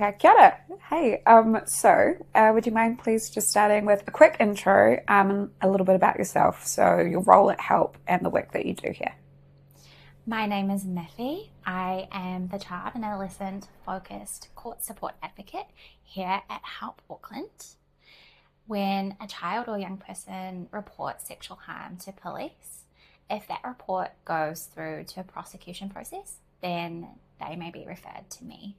Okay, kia ora. Hey, would you mind please just starting with a quick intro, and a little bit about yourself, so your role at HELP and the work that you do here. My name is Miffy. I am the child and adolescent focused court support advocate here at HELP Auckland. When a child or young person reports sexual harm to police, if that report goes through to a prosecution process, then they may be referred to me.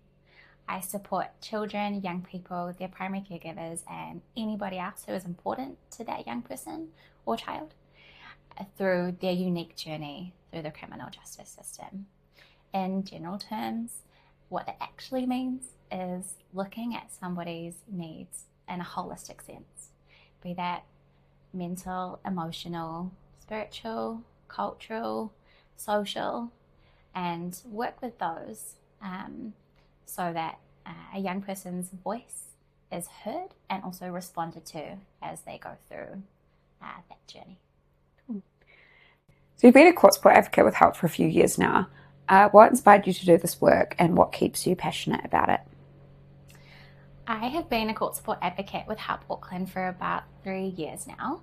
I support children, young people, their primary caregivers, and anybody else who is important to that young person or child through their unique journey through the criminal justice system. In general terms, what that actually means is looking at somebody's needs in a holistic sense, be that mental, emotional, spiritual, cultural, social, and work with those so that a young person's voice is heard and also responded to as they go through that journey. So you've been a court support advocate with HELP for a few years now. What inspired you to do this work, and what keeps you passionate about it? I have been a court support advocate with HELP Auckland for about 3 years now.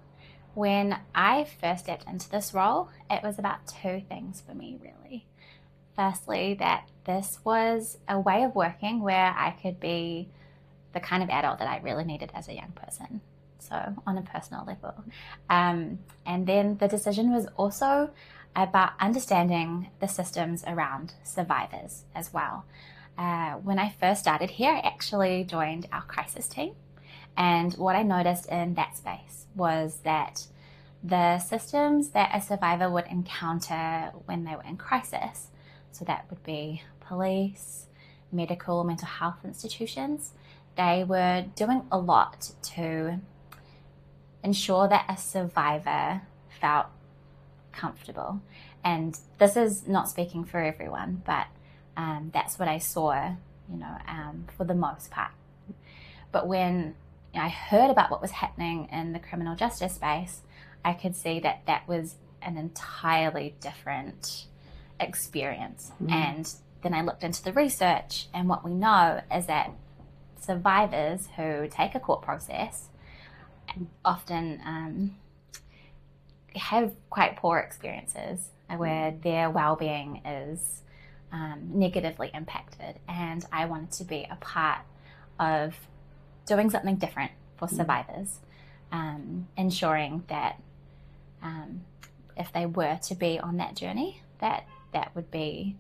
When I first stepped into this role, it was about two things for me, really. Firstly, that this was a way of working where I could be the kind of adult that I really needed as a young person. So on a personal level. And then the decision was also about understanding the systems around survivors as well. When I first started here, I actually joined our crisis team. And what I noticed in that space was that the systems that a survivor would encounter when they were in crisis, so that would be police, medical, mental health institutions, they were doing a lot to ensure that a survivor felt comfortable. And this is not speaking for everyone, but that's what I saw, for the most part. But when I heard about what was happening in the criminal justice space, I could see that that was an entirely different experience. And then I looked into the research, and what we know is that survivors who take a court process often have quite poor experiences where their well-being is negatively impacted. And I wanted to be a part of doing something different for survivors, ensuring that if they were to be on that journey, that would be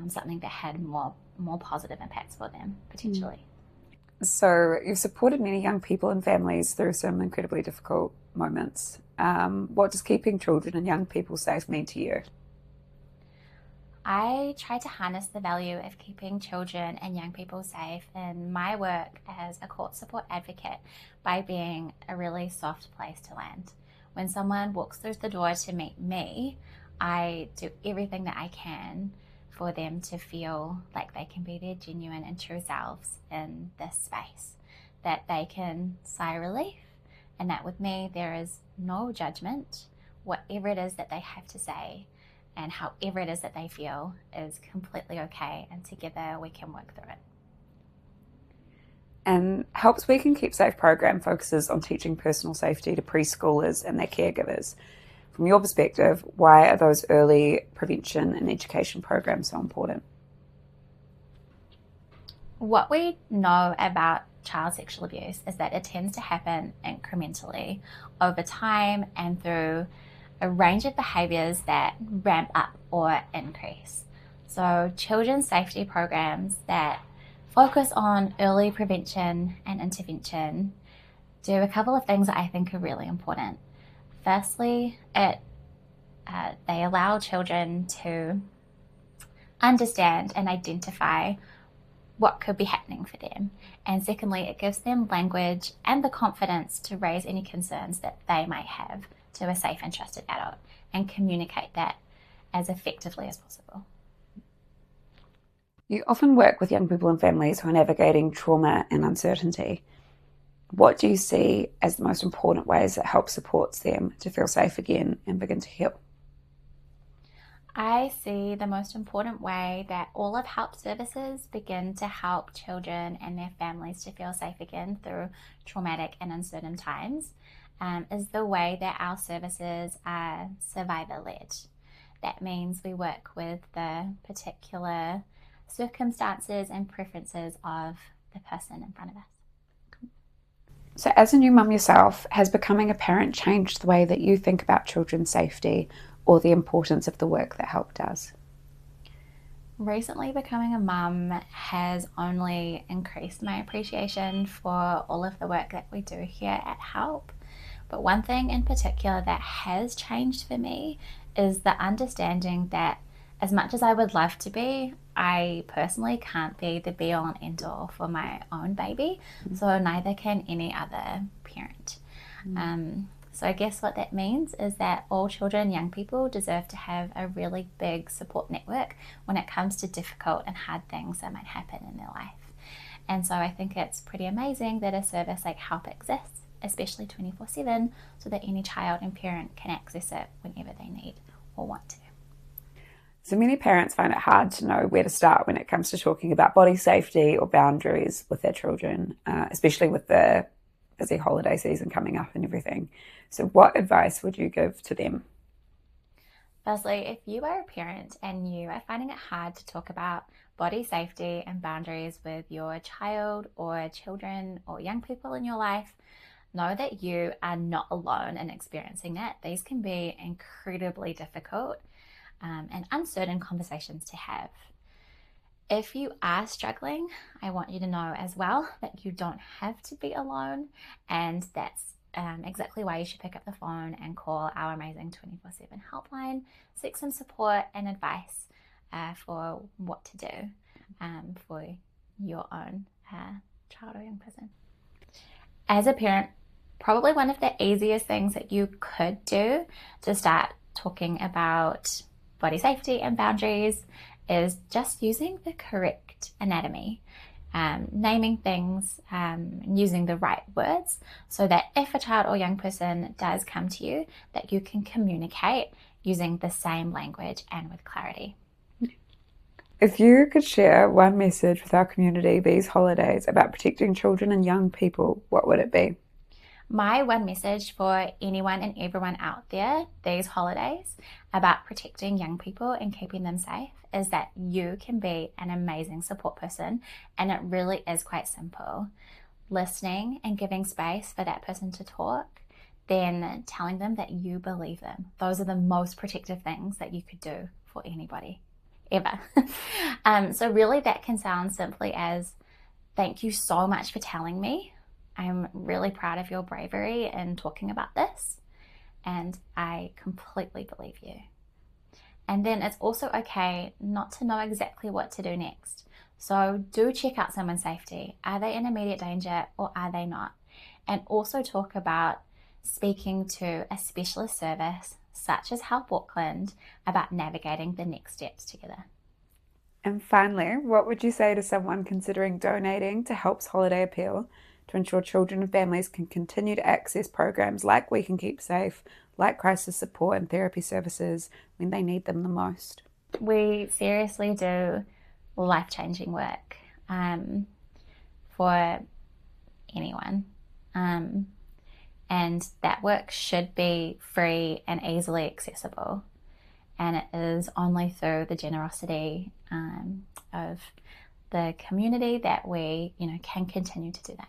something that had more positive impacts for them, potentially. So you've supported many young people and families through some incredibly difficult moments. What does keeping children and young people safe mean to you? I try to harness the value of keeping children and young people safe in my work as a court support advocate by being a really soft place to land. When someone walks through the door to meet me, I do everything that I can for them to feel like they can be their genuine and true selves in this space, that they can sigh relief, and that with me there is no judgment. Whatever it is that they have to say and however it is that they feel is completely okay, and together we can work through it. And HELP's We Can Keep Safe program focuses on teaching personal safety to preschoolers and their caregivers. From your perspective, why are those early prevention and education programs so important? What we know about child sexual abuse is that it tends to happen incrementally over time and through a range of behaviours that ramp up or increase. So children's safety programs that focus on early prevention and intervention do a couple of things that I think are really important. Firstly, they allow children to understand and identify what could be happening for them. And secondly, it gives them language and the confidence to raise any concerns that they might have to a safe and trusted adult and communicate that as effectively as possible. You often work with young people and families who are navigating trauma and uncertainty. What do you see as the most important ways that HELP supports them to feel safe again and begin to heal? I see the most important way that all of HELP services begin to help children and their families to feel safe again through traumatic and uncertain times is the way that our services are survivor-led. That means we work with the particular circumstances and preferences of the person in front of us. So, as a new mum yourself, has becoming a parent changed the way that you think about children's safety or the importance of the work that HELP does? Recently, becoming a mum has only increased my appreciation for all of the work that we do here at HELP. But one thing in particular that has changed for me is the understanding that as much as I would love to be, I personally can't be the be all and end all for my own baby, so neither can any other parent. So I guess what that means is that all children and young people deserve to have a really big support network when it comes to difficult and hard things that might happen in their life. And so I think it's pretty amazing that a service like HELP exists, especially 24/7, so that any child and parent can access it whenever they need or want to. So many parents find it hard to know where to start when it comes to talking about body safety or boundaries with their children, especially with the busy holiday season coming up and everything. So what advice would you give to them? Firstly, if you are a parent and you are finding it hard to talk about body safety and boundaries with your child or children or young people in your life, know that you are not alone in experiencing that. These can be incredibly difficult and uncertain conversations to have. If you are struggling, I want you to know as well that you don't have to be alone, and that's exactly why you should pick up the phone and call our amazing 24/7 helpline, seek some support and advice for what to do for your own child or young person. As a parent, probably one of the easiest things that you could do to start talking about body safety and boundaries is just using the correct anatomy, naming things, using the right words, so that if a child or young person does come to you, that you can communicate using the same language and with clarity. If you could share one message with our community these holidays about protecting children and young people, what would it be? My one message for anyone and everyone out there these holidays about protecting young people and keeping them safe is that you can be an amazing support person, and it really is quite simple. Listening and giving space for that person to talk, then telling them that you believe them. Those are the most protective things that you could do for anybody, ever. So really that can sound simply as, thank you so much for telling me. I'm really proud of your bravery in talking about this, and I completely believe you. And then it's also okay not to know exactly what to do next. So do check out someone's safety. Are they in immediate danger or are they not? And also talk about speaking to a specialist service such as HELP Auckland about navigating the next steps together. And finally, what would you say to someone considering donating to HELP's Holiday Appeal to ensure children and families can continue to access programs like We Can Keep Safe, like crisis support and therapy services when they need them the most? We seriously do life-changing work for anyone. And that work should be free and easily accessible. And it is only through the generosity of the community that we, can continue to do that.